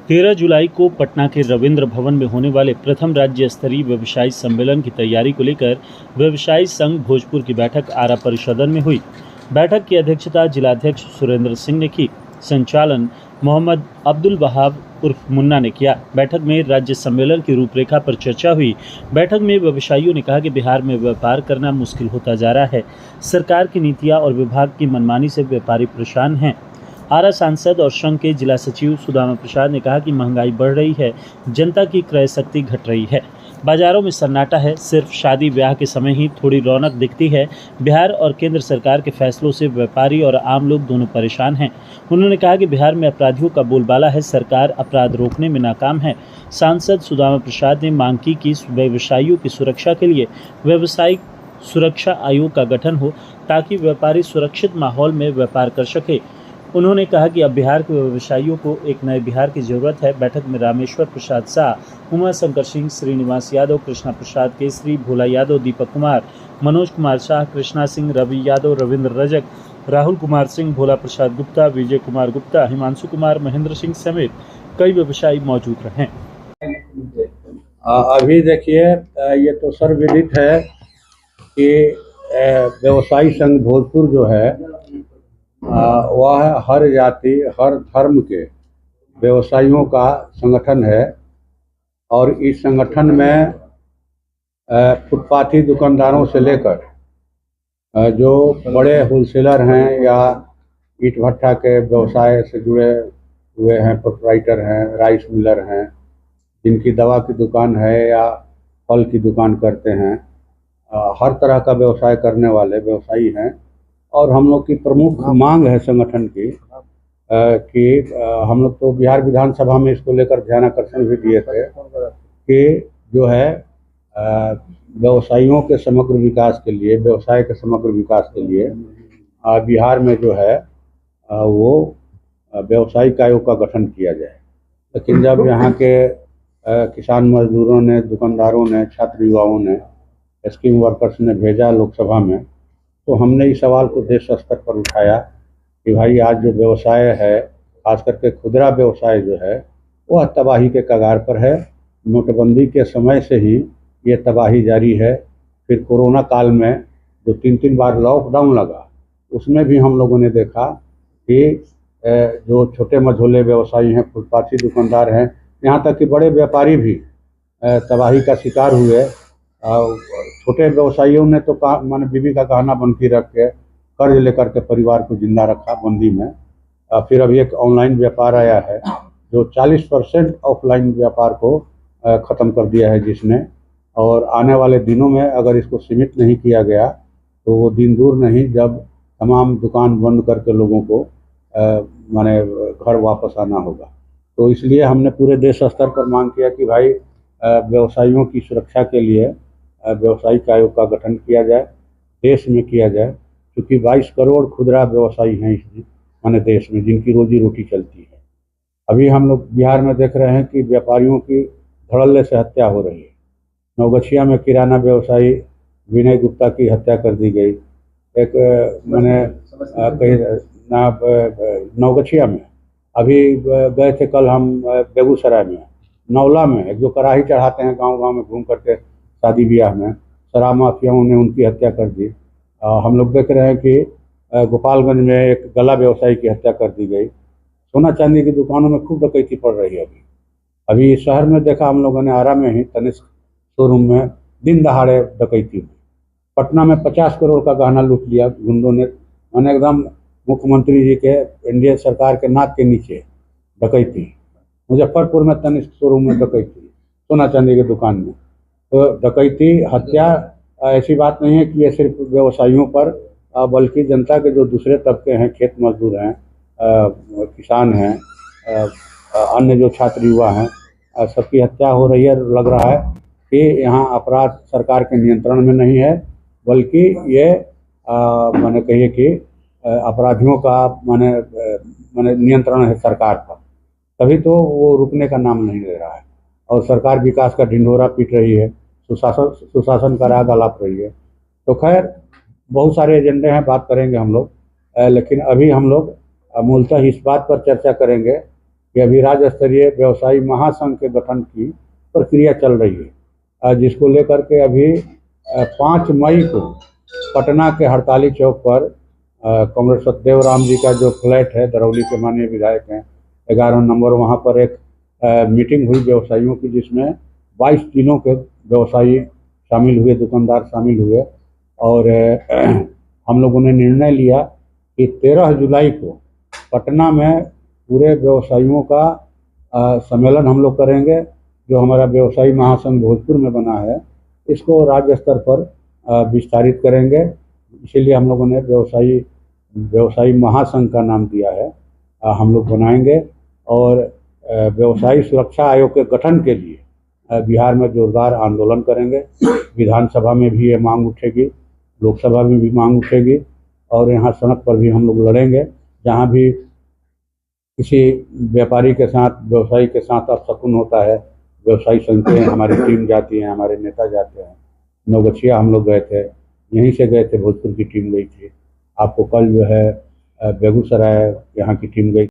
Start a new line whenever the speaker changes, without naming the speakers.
13 जुलाई को पटना के रविंद्र भवन में होने वाले प्रथम राज्य स्तरीय व्यवसायी सम्मेलन की तैयारी को लेकर व्यवसायी संघ भोजपुर की बैठक आरा परिसदन में हुई। बैठक की अध्यक्षता जिलाध्यक्ष सुरेंद्र सिंह ने की। संचालन मोहम्मद अब्दुल वहाब उर्फ मुन्ना ने किया। बैठक में राज्य सम्मेलन की रूपरेखा पर चर्चा हुई। बैठक में व्यवसायियों ने कहा कि बिहार में व्यापार करना मुश्किल होता जा रहा है। सरकार की नीतियां और विभाग की मनमानी से व्यापारी परेशान हैं। आरा सांसद और संघ के जिला सचिव सुदामा प्रसाद ने कहा कि महंगाई बढ़ रही है, जनता की क्रय शक्ति घट रही है, बाजारों में सन्नाटा है, सिर्फ शादी ब्याह के समय ही थोड़ी रौनक दिखती है। बिहार और केंद्र सरकार के फैसलों से व्यापारी और आम लोग दोनों परेशान हैं। उन्होंने कहा कि बिहार में अपराधियों का बोलबाला है, सरकार अपराध रोकने में नाकाम है। सांसद सुदामा प्रसाद ने मांग की कि व्यवसायियों की सुरक्षा के लिए व्यावसायिक सुरक्षा आयोग का गठन हो ताकि व्यापारी सुरक्षित माहौल में व्यापार कर सके। उन्होंने कहा कि अब बिहार के व्यवसायियों को एक नए बिहार की जरूरत है। बैठक में रामेश्वर प्रसाद शाह, उमा शंकर सिंह, श्रीनिवास यादव, कृष्णा प्रसाद केसरी, भोला यादव, दीपक कुमार, मनोज कुमार शाह, कृष्णा सिंह, रवि यादव, रविंद्र रजक, राहुल कुमार सिंह, भोला प्रसाद गुप्ता, विजय कुमार गुप्ता, हिमांशु कुमार, महेंद्र सिंह समेत कई व्यवसायी मौजूद रहे।
अभी देखिए, ये तो सर्वविदित है कि व्यवसायी संघ भोजपुर जो है वह हर जाति हर धर्म के व्यवसायियों का संगठन है और इस संगठन में फुटपाथी दुकानदारों से लेकर जो बड़े होलसेलर हैं या ईंट भट्टा के व्यवसाय से जुड़े हुए हैं, प्रोप्राइटर हैं, राइस मिलर हैं, जिनकी दवा की दुकान है या फल की दुकान करते हैं, हर तरह का व्यवसाय करने वाले व्यवसायी हैं। और हम लोग की प्रमुख मांग है संगठन की कि हम लोग तो बिहार विधानसभा में इसको लेकर ध्यानाकर्षण भी दिए थे कि जो है व्यवसायियों के समग्र विकास के लिए, व्यवसाय के समग्र विकास के लिए बिहार में जो है वो व्यावसायिक आयोग का गठन किया जाए। लेकिन जब यहाँ के किसान मजदूरों ने, दुकानदारों ने, छात्र युवाओं ने, स्कीम वर्कर्स ने भेजा लोकसभा में, तो हमने इस सवाल को देश स्तर पर उठाया कि भाई आज जो व्यवसाय है, खास करके खुदरा व्यवसाय जो है, वह तबाही के कगार पर है। नोटबंदी के समय से ही ये तबाही जारी है। फिर कोरोना काल में जो 3 बार लॉकडाउन लगा, उसमें भी हम लोगों ने देखा कि जो छोटे मझोले व्यवसायी हैं, फुटपाथी दुकानदार हैं, यहाँ तक कि बड़े व्यापारी भी तबाही का शिकार हुए। छोटे व्यवसायियों ने तो माने बीवी का गहना बंधी रख के कर्ज लेकर के परिवार को जिंदा रखा बंदी में। फिर अभी एक ऑनलाइन व्यापार आया है जो 40% ऑफलाइन व्यापार को ख़त्म कर दिया है जिसने। और आने वाले दिनों में अगर इसको सीमित नहीं किया गया तो वो दिन दूर नहीं जब तमाम दुकान बंद करके लोगों को माने घर वापस आना होगा। तो इसलिए हमने पूरे देश स्तर पर मांग किया कि भाई व्यवसायियों की सुरक्षा के लिए व्यवसायिक आयोग का गठन किया जाए, देश में किया जाए, क्योंकि 22 करोड़ खुदरा व्यवसायी हैं इस माने देश में, जिनकी रोजी रोटी चलती है। अभी हम लोग बिहार में देख रहे हैं कि व्यापारियों की धड़ल्ले से हत्या हो रही है। नवगछिया में किराना व्यवसायी विनय गुप्ता की हत्या कर दी गई। एक मैंने कहीं नवगछिया में अभी गए थे कल हम, बेगूसराय में नौला में एक जो कड़ाही चढ़ाते हैं गांव-गांव में घूम करके शादी ब्याह में, शराब माफियाओं ने उनकी हत्या कर दी। हम लोग देख रहे हैं कि गोपालगंज में एक गला व्यवसायी की हत्या कर दी गई। सोना चांदी की दुकानों में खूब डकैती पड़ रही है। अभी शहर में देखा हम लोगों ने, आरा में ही तनिष्क शोरूम में दिन दहाड़े डकैती हुई। पटना में 50 करोड़ का गहना लूट लिया गुंडों ने, मैंने एकदम मुख्यमंत्री जी के, एनडीए सरकार के नाक के नीचे डकैती। मुजफ्फरपुर में तनिष्क शोरूम में डकैती, सोना चांदी की दुकान में। तो डकैती, हत्या ऐसी बात नहीं है कि ये सिर्फ व्यवसायियों पर, बल्कि जनता के जो दूसरे तबके हैं, खेत मजदूर हैं, किसान हैं, अन्य जो छात्र युवा हैं, सबकी हत्या हो रही है। लग रहा है कि यहाँ अपराध सरकार के नियंत्रण में नहीं है, बल्कि ये माने कहिए कि अपराधियों का माने नियंत्रण है सरकार पर। तभी तो वो रुकने का नाम नहीं ले रहा है और सरकार विकास का ढिंढोरा पीट रही है, सुशासन का राग अलाप रही है। तो खैर बहुत सारे एजेंडे हैं, बात करेंगे हम लोग, लेकिन अभी हम लोग मूलतः इस बात पर चर्चा करेंगे कि अभी राज्य स्तरीय व्यवसायी महासंघ के गठन की प्रक्रिया चल रही है, जिसको लेकर के अभी 5 मई को पटना के हड़ताली चौक पर कॉमरेड सत्यदेव राम जी का जो फ्लैट है, दरौली के माननीय विधायक हैं, 11 नंबर, वहाँ पर एक मीटिंग हुई व्यवसायियों की, जिसमें 22 जिलों के व्यवसायी शामिल हुए, दुकानदार शामिल हुए। और हम लोगों ने निर्णय लिया कि 13 जुलाई को पटना में पूरे व्यवसायियों का सम्मेलन हम लोग करेंगे। जो हमारा व्यवसायी महासंघ भोजपुर में बना है, इसको राज्य स्तर पर विस्तारित करेंगे। इसीलिए हम लोगों ने व्यवसायी महासंघ का नाम दिया है। हम लोग बनाएंगे और व्यवसायी सुरक्षा आयोग के गठन के लिए बिहार में जोरदार आंदोलन करेंगे। विधानसभा में भी ये मांग उठेगी, लोकसभा में भी मांग उठेगी, और यहाँ सड़क पर भी हम लोग लड़ेंगे। जहाँ भी किसी व्यापारी के साथ, व्यवसायी के साथ अपशकुन होता है, व्यवसायी संघ के हमारी टीम जाती है, हमारे नेता जाते हैं। नवगछिया हम लोग गए थे, यहीं से गए थे, भोजपुर की टीम गई थी। आपको कल जो है बेगूसराय यहाँ की टीम गई।